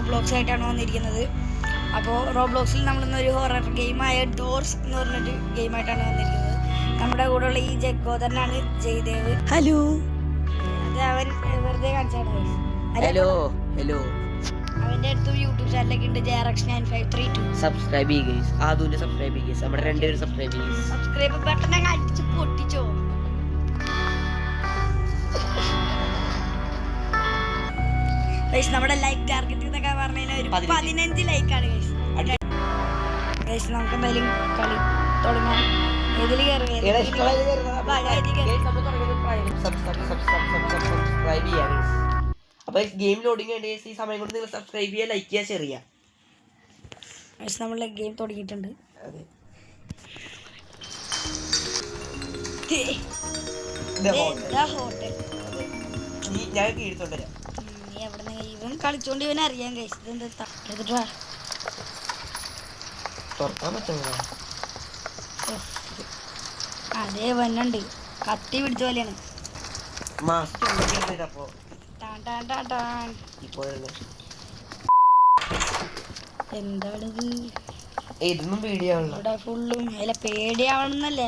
Roblox ആയിട്ടാണ് വന്നിരിക്കുന്നത്. അപ്പോൾ റോബ്ലോക്സിൽ നമ്മളിന്നൊരു ഹൊറർ ഗെയിമായ ഡോർസ് എന്ന് പറഞ്ഞൊരു ഗെയിമായിട്ടാണ് വന്നിരിക്കുന്നത്. നമ്മുടെ കൂടെയുള്ള ഈ ജഗ്ഗോദരനാണ് ജയ്ദേവ്. ഹലോ. അത് അവൻ വെറുതെ കാണിച്ചാണ്. Hello hello. അവന്റെ അടുത്തും യൂട്യൂബ് ചാനലൊക്കെ ഉണ്ട്, JRX9532. സബ്സ്ക്രൈബ് ചെയ്യുക. ആദ്യം സബ്സ്ക്രൈബ് ചെയ്യുക. നമ്മുടെ രണ്ടുപേരും സബ്സ്ക്രൈബ് ചെയ്യുക. സബ്സ്ക്രൈബ് ബട്ടൺ അങ്ങ് അടിച്ച് പൊട്ടിച്ചോ. നമ്മുടെ ലൈക്ക് ടാർഗറ്റ് എന്നൊക്കെ പറഞ്ഞു കഴിഞ്ഞാൽ ഒരു 15 ലൈക്കാണ് ഗൈസ്. നമുക്ക് എന്തായാലും കളി തുടങ്ങാം. ഏതിൽ അപ്പൊ ഗെയിം ലോഡിങ് ഈ സമയം കൊണ്ട് നിങ്ങൾ സബ്സ്ക്രൈബ് ചെയ്യുക, ലൈക്ക് ചെയ്യുക, ഷെയർ ചെയ്യുക. നമ്മൾ ഗെയിം തുടങ്ങിയിട്ടുണ്ട്. ഹോട്ടൽ ഞാൻ കീഴ്ത്തോണ്ടരാം. ഇവൻ കളിച്ചോണ്ട് ഇവൻ അറിയാൻ കഴിച്ചു. എടുത്തിട്ടാ തുറക്കാൻ പറ്റുന്ന അതേ വന്നുണ്ട്. കത്തി പിടിച്ച പോലെയാണ്. എന്താണിത്? ഇവിടെ ഫുള്ളും അല്ല പേടിയാവണമെന്നല്ല.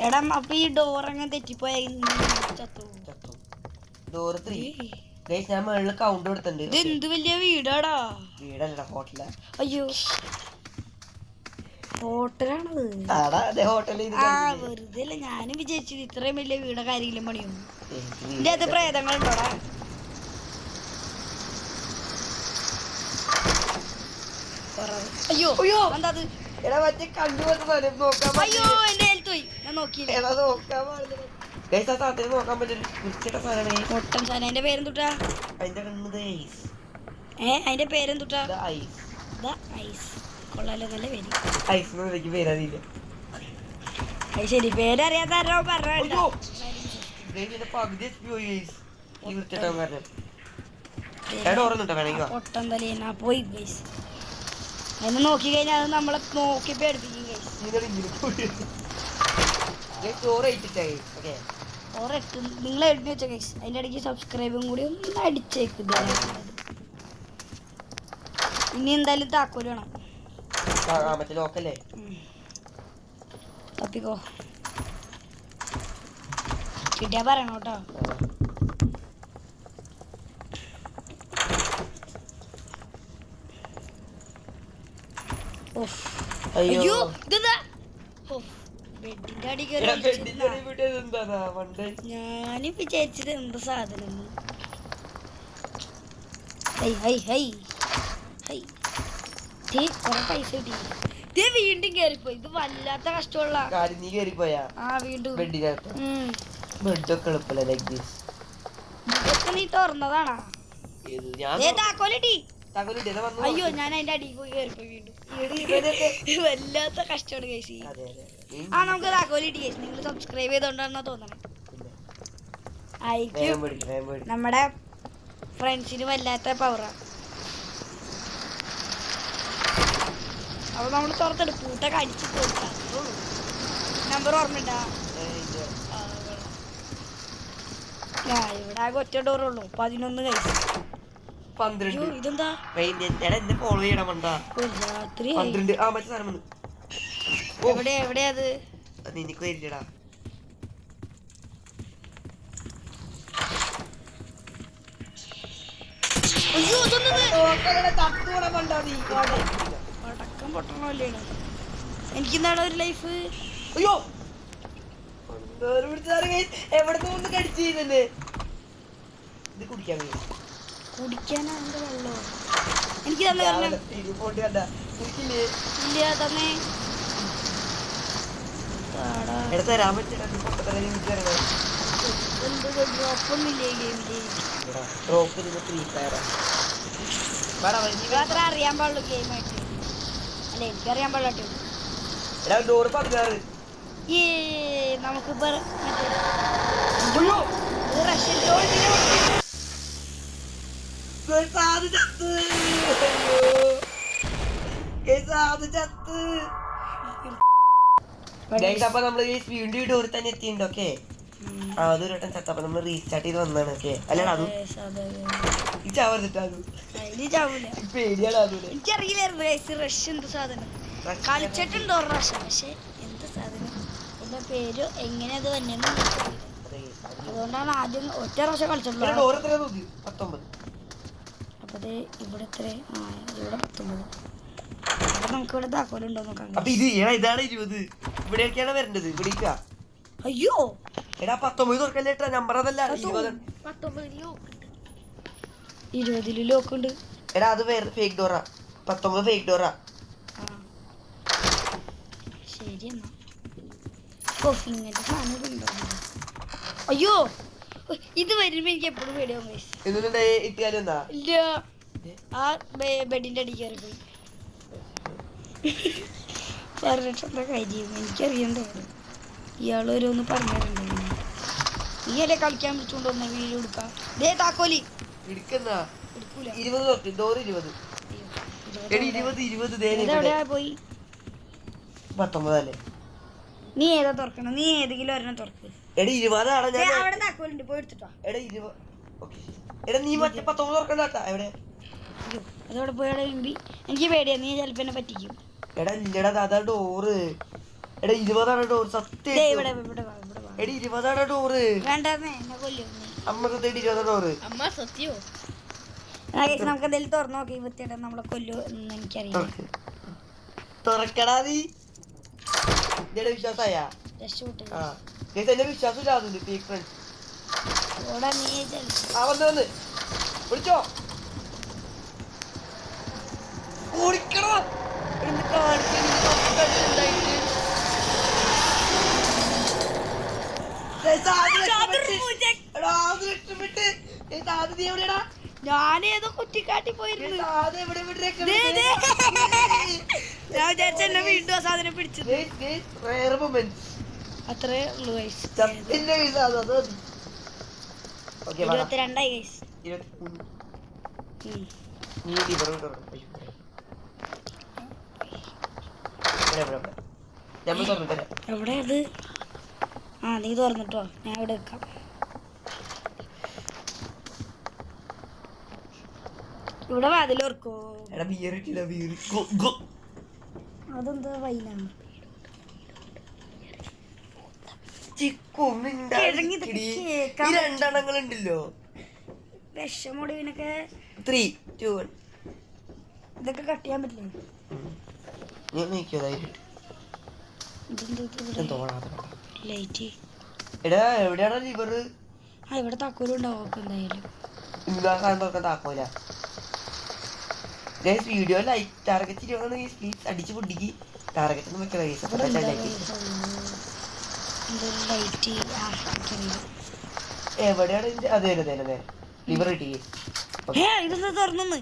എടാ അപ്പൊ ഈ ഡോർ അങ്ങനെ തെറ്റിപ്പോയ ഞാൻ മേളില് കൗണ്ട് കൊടുത്തിട്ടുണ്ട്. ഇത് എന്ത് വലിയ വീടാടാ. വീടല്ല, ഹോട്ടലാ. അയ്യോ, ഹോട്ടലാണത്. വെറുതെ അല്ല, ഞാനും വിചാരിച്ചത് ഇത്രയും വലിയ വീട കാര്യമില്ല പണിയും. ഇതിന്റെ അത് പ്രേതങ്ങളുണ്ടോടാ? അയ്യോ അയ്യോ, എന്താ അത്? അയ്യോ എന്റെ ഹെൽത്ത് പോയി, ഞാൻ നോക്കിയില്ല. പൊട്ടൻ സാധനം. അതിന്റെ പേരെന്തുട്ടാ? അതിന്റെ പേരെന്തുട്ടാ? ഐസ്. കൊള്ളാലോ, നല്ല പേര്. അത് ശരി, പേരറിയാത്ത ആരോ പറഞ്ഞോ. പൊട്ടൻ തലേനാ പോയി ഗൈസ്. അതിന് നോക്കി കഴിഞ്ഞാൽ അത് നമ്മളെ നോക്കി പേടിപ്പിക്കും ഗൈസ്. നിങ്ങൾ എഴുതി വെച്ച ഗൈസ്. അതിന്റെ ഇടയ്ക്ക് സബ്സ്ക്രൈബും കൂടി ഒന്ന് അടിച്ചേക്കും. ഇനി എന്തായാലും താക്കോല് വേണം. തപ്പിക്കോ, കിട്ടിയാ പറയണോ കേട്ടോ. അയ്യോ, ബെഡിന്റെ അടി ഞാനും വിചാരിച്ചത് എന്താ സാധനം. കൊറേ പൈസ കിട്ടി. വീണ്ടും കേറിപ്പോയി. ഇത് വല്ലാത്ത കഷ്ടമുള്ള. വീണ്ടും നീ തുറന്നതാണാ? അയ്യോ, ഞാൻ അതിന്റെ അടിയിൽ പോയി കേറിപ്പോയി വീണ്ടും. വല്ലാത്ത കഷ്ടമാണ് കേസ്. നമുക്ക് താക്കോലിട്ടി കേസ്. നിങ്ങൾ സബ്സ്ക്രൈബ് ചെയ്തോണ്ടാണെന്നാ തോന്നണം. ആയിരിക്കും നമ്മുടെ ഫ്രണ്ട്സിന് വല്ലാത്ത പവറാ. അപ്പൊ നമ്മള് തുറത്തിട്ട് പൂട്ടൊക്കെ അടിച്ച് പോയിട്ടാ. നമ്പർ ഓർമ്മണ്ടാ? ഇവിടെ ആകെ ഒറ്റ ഡോറുള്ളൂ. 11 കഴിച്ചു. ഇതെന്താ? രാത്രി എവിടെയാ അത്? നിനക്ക് വരില്ലടാ. പടക്കം പൊട്ടണല്ലേ. എനിക്കെന്താണ് ഒരു ലൈഫ്. അയ്യോ, എവിടെ കടിച്ചേ. ഇത് കുടിക്കാനാ എന്റെ വെള്ളോ? എനിക്ക് തന്നെ തന്നെ ഡ്രോപ്പൊന്നുമില്ലേ ഗെയിമില്? അത്ര അറിയാൻ പാടുള്ളൂ ഗെയിമായിട്ട്. അല്ല, എനിക്കറിയാൻ പാടില്ല. നമുക്കിപ്പോ റഷ്യൻ അപ്പൊ നമ്മള് വീണ്ടും ഡോറിൽ തന്നെ എത്തിയിട്ടുണ്ട്. ഓക്കെ, അതൊരു വട്ടം ചത്തപ്പോ നമ്മള് റീസ്റ്റാർട്ട് ചെയ്ത് വന്നാണ്. ഓക്കെ അല്ലാണ്ട് അതും ഈ ചാവർത്തിട്ടാ പേടിയാണ് അതും. എനിക്കറിയില്ലായിരുന്നു റഷ് എന്ത് സാധനം കളിച്ചിട്ടുണ്ടോ പ്രാവശ്യം, പക്ഷെ എന്ത് സാധനം എന്റെ പേര് എങ്ങനെ അത് വന്നെന്ന് എനിക്കറിയില്ല. അതുകൊണ്ടാണ് ആദ്യം ഒറ്റ പ്രാവശ്യം കളിച്ചിട്ടുള്ളൂ. അപ്പൊ ഇവിടെ എത്ര? ഇവിടെ 19. അപ്പൊ നമുക്ക് ഇവിടെ താക്കോലുണ്ടോ നോക്കാം. ഇതാണ് 20. ഇവിടെയൊക്കെയാണ് വരേണ്ടത്. ഇവിടെ അയ്യോ എടാ 19 തുറക്കല്ലേട്ടാ, നമ്പർ അതല്ല 20. 20 ലോക്ക് ഉണ്ട്. എടാ അത് വേറെ ഫേക്ക് ഡോറാ. 19 ഫേക്ക് ഡോറാ. ശരി എന്നാ ഇങ്ങനത്തെ സാധനം ഉണ്ടോ? അയ്യോ ഇത് വരുമ്പോ എനിക്ക് എപ്പോഴും പേടിയാവും. ഇട്ടുകാരെന്താ ഇല്ല, ആ ബെഡിന്റെ അടി കയറി പോയി പറഞ്ഞിട്ടെന്താ കാര്യം എനിക്കറിയണ്ടേ. ഇയാളോരോന്ന് പറഞ്ഞിട്ടുണ്ടോ? നീ അല്ലേ കളിക്കാൻ വിളിച്ചോണ്ട് വന്ന വീഡിയോ എടുക്കാം. ദേ താക്കോലി എടുക്കുന്ന എടുക്കൂല. 20 ഡോർ 20. എവിടെയാ പോയി? 19 അല്ലേ? നീ ഏതാ തുറക്കണം? നീ ഏതെങ്കിലും ഒരെണ്ണം തുറക്ക്. എടാ 20 ആണ്. ഞാൻ അവിടെ താക്കോലുണ്ട്, പോയി എടുത്തിട്ടോ. എടാ 20. എടാ നീ മറ്റേ 19 തുറക്കണ്ടാ. എവിടെ? അതോടെ പോയാടെ എനിക്ക് പേടിയാ, നീ ചിലപ്പോ എന്നെ പറ്റിക്കും. എടാ ഇല്ലടാ അതാ ഡോറ്. എടാ 20 ആണ് ഡോർ. സത്യം എടാ 20 ആണ് ഡോറ്. വേണ്ടെന്നേ എന്നെ കൊല്ലും. അമ്മ സത്യം 20 ഡോറ്. അമ്മ സത്യോ? നമുക്ക് എന്തെങ്കിലും തുറന്നു നോക്കി വൃത്തിയായിട്ട് നമ്മളെ കൊല്ലു എന്ന് എനിക്കറിയാം. തുറക്കടാ നീ. ഇതെടെ വിശ്വാസായ എന്റെ വിശ്വാസം ഇല്ലാതുണ്ട്. വന്ന് വിളിച്ചോ ഓടിക്കണോ ഞാനേതോ കുറ്റിക്കാട്ടി പോയിരുന്നു. ഞാൻ വിചാരിച്ച എന്നെ വീണ്ടും ആ സാധനം പിടിച്ചത്. അത്രേ ഉള്ളൂ. 22 ഗൈസ്. എവിടെ ഇത്? നീ തുറന്നിട്ടോ, ഞാൻ ഇവിടെ വെക്കാം. ഇവിടെ വാതിലോർക്കോ? അതെന്താ വൈനാണ്? രണ്ടെണ്ണങ്ങളുണ്ടല്ലോ വിഷമൊടിവിനൊക്കെ. 3, 2, 1. ഇതൊക്കെ കട്ട് ചെയ്യാൻ പറ്റില്ലേ? ലൈറ്റ്. എടാ എവിടെയാണ് ലിവർ? ഇവിടെ താക്കോലും ഉണ്ടാവും എന്തായാലും. താക്കോല വീഡിയോ ലൈക്ക് ടാർഗറ്റ് പ്ലീസ് അടിച്ചു പൊട്ടിക്ക്. ടാർഗറ്റ് ഒന്നും വെക്കണ എവിടെയാണ്? അതെ അതെ അതെ ലിവർ കിട്ടി. ഇതൊന്ന് തുറന്നു.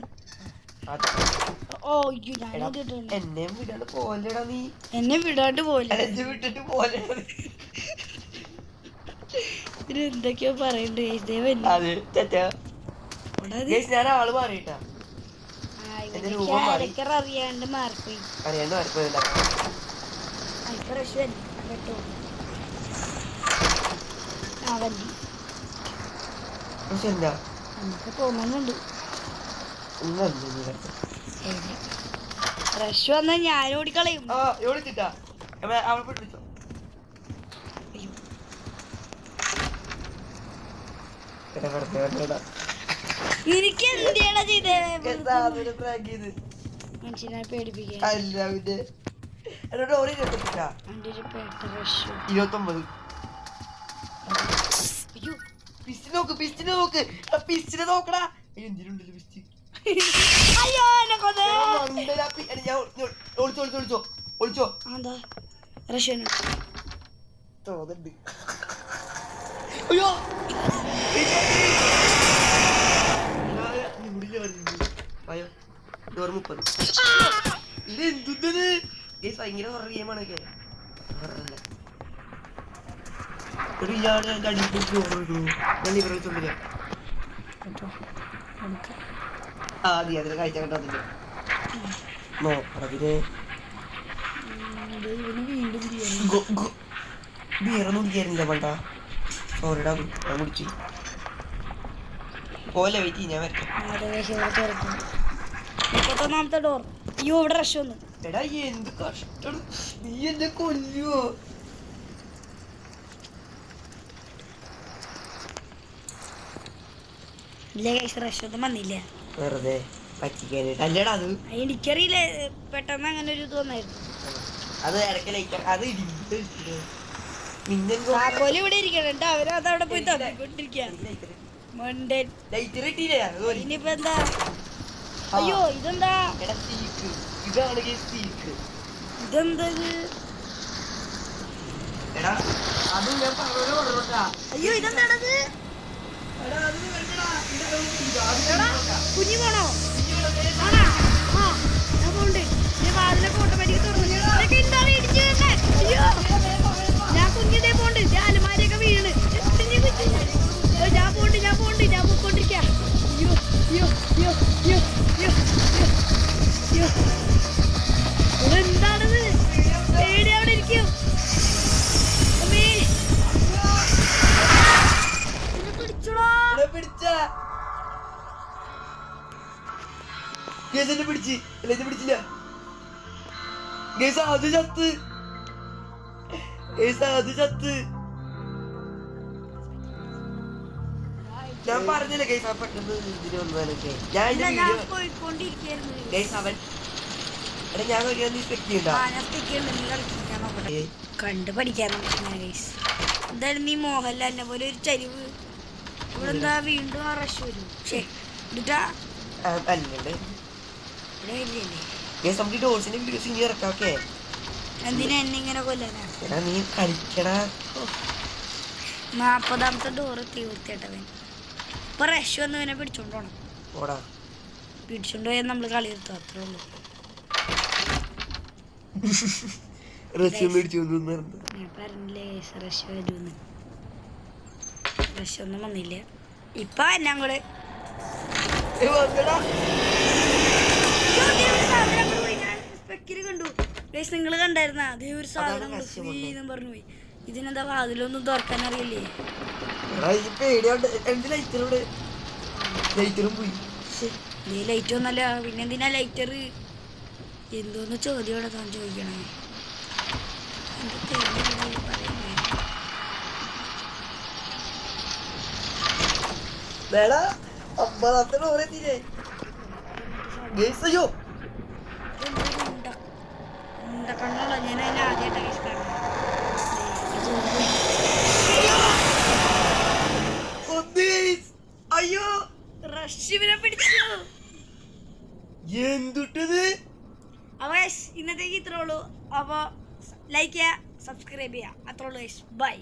എന്നെ വിടാണ്ട് പോലെടാ നീ. എന്നെ വിടാണ്ട് പോലെ വിട്ടിട്ട് പോലെ എന്തൊക്കെയോ പറയണ്ട്. ഞാൻ ആള് മാറിയിട്ടാ. അറിയാണ്ട് മാറിപ്പോയി. തോന്നുന്നുണ്ട് റഷ് വന്ന ഞാൻ ഓടിക്കളയും. എനിക്ക് എന്തിനാ ചെയ്തേ? മനുഷ്യനെ പേടിപ്പിക്കാൻ. 29. പിസ്റ്റിനെ നോക്കടാ. എന്തിനുണ്ടല്ലോ പിസ്റ്റ്. അയ്യോ എന്നെ കൊന്നേ. ഒളിച്ചോ എന്താ റഷ്യൻ തോന്നുന്നുണ്ട്. അയ്യോ അയ്യോ ഡോർ 30. ഇത് എന്തുന്നത്? ഭയങ്കര ഹൊറർ ഗെയിമാണ്. ഇയാള് എന്റെ അടിയിൽ ഞാൻ ലിവർ വെച്ചോണ്ടില്ല. അതിന് കഴിച്ച കണ്ടതില്ല നോക്കടതിന് ബീറൊന്നും കുടിക്കായിരുന്നില്ല പണ്ട. സോറിടാ ഞാൻ കുടിച്ചു പോലെ വെയിറ്റ് ഞാൻ വരട്ടെ. മുപ്പത്തൊന്നാമത്തെ ഡോർ. അയ്യോ ഇവിടെ റഷ് വന്നു. എടാ എന്ത് കഷ്ടം, നീ എന്നെ കൊല്ലുവോ? ഇല്ല ഗൈസ്, റഷ് ഒന്നും വന്നില്ല. വെറുതെ പറ്റിക്കാനായിട്ട് അല്ലേടാ അത്. എനിക്കറിയില്ല, പെട്ടെന്ന് അങ്ങനെ ഒരു തോന്നായിരുന്നു. അത് ഇടയ്ക്ക് ലൈറ്റ് അത് മിന്നൽ താക്കോല് ഇവിടെ ഇരിക്കണ അവരത് അവിടെ പോയി തപ്പിക്കൊണ്ടിരിക്കുക. ഇനിയിപ്പോ എന്താ? അയ്യോ ഇതെന്താ? ഇതാണ് ഇതെന്തത്? എടാ അത് ഞാൻ പറഞ്ഞോട്ടാ. അയ്യോ ഇതെന്താണത്? കുഞ്ഞു പോണോ? ആണാ? ആ ഞാൻ പോണ്ട്. വാതിലൊക്കെ ഓട്ടോമാറ്റിക് തുറന്നു. ഇതൊക്കെ എന്താണ് ഇടിച്ചു തന്നെ? അയ്യോ ഞാൻ കുഞ്ഞിതേ പോണ്ട്. അലമാരിയൊക്കെ വീണ്. ഞാൻ പോണ്ട് ഞാൻ പോയിക്കൊണ്ടിരിക്ക. അയ്യോ അയ്യോ അയ്യോ അയ്യോ അയ്യോ അയ്യോ ഇതെന്താണത്? പേടി അവിടെ ഇരിക്കും. പിടിച്ചില്ല. അത് ചത്ത്. അത് ചത്ത്. ഞാൻ പറഞ്ഞില്ല ഗൈസ് പെട്ടെന്ന് ഇതിന് വന്നതൊക്കെ. ഞാൻ കണ്ടു പഠിക്കാൻ എന്തായാലും നീ മോഹൻലാലിനെ പോലെ ഒരു ചരിവ് ഇവിടെ എന്താ വീണ്ടും ആ റഷ് വരും. എന്തിനാ എന്നെ ഇങ്ങനെ കൊല്ലാനാ? നീ കളിക്കടാ. 40ാമത്തെ ഡോറ് തീർത്തിട്ടവൻ. ഇപ്പൊ റഷ് വന്ന് ഇവനെ പിടിച്ചോണ്ട് പോണം. പിടിച്ചോണ്ട് പോയാൽ നമ്മള് കളി നിർത്തും, അത്രേ ഉള്ളൂ. ഞാൻ പറഞ്ഞില്ലേ റഷ് വരുമെന്ന്. റഷ് ഒന്നും വന്നില്ല. ഇപ്പൊ എല്ലാം കൂടെ കണ്ടു. നിങ്ങൾ കണ്ടായിരുന്ന അതേ ഒരു സാധനം പറഞ്ഞു പോയി. ഇതിനെന്താ വാതിലൊന്നും തുറക്കാൻ അറിയില്ലേ? ലൈറ്റ് ഒന്നല്ല പിന്നെ എന്തിനാ ലൈറ്റർ? എന്തോന്ന് ചോദ്യോടെ താൻ ചോദിക്കണേ? കണ്ണുള്ള ഞാൻ അതിനെ ആദ്യമായിട്ട് കാണുന്നത്. അയ്യോ റഷിനെ പിടിച്ചു. എന്തുട്ടത്? അപ്പൊ ഇന്നത്തേക്ക് ഇത്രേ ഉള്ളൂ. അപ്പൊ ലൈക്ക് ചെയ്യുക, സബ്സ്ക്രൈബ് ചെയ്യുക, അത്രേ ഉള്ളൂ. ബൈ.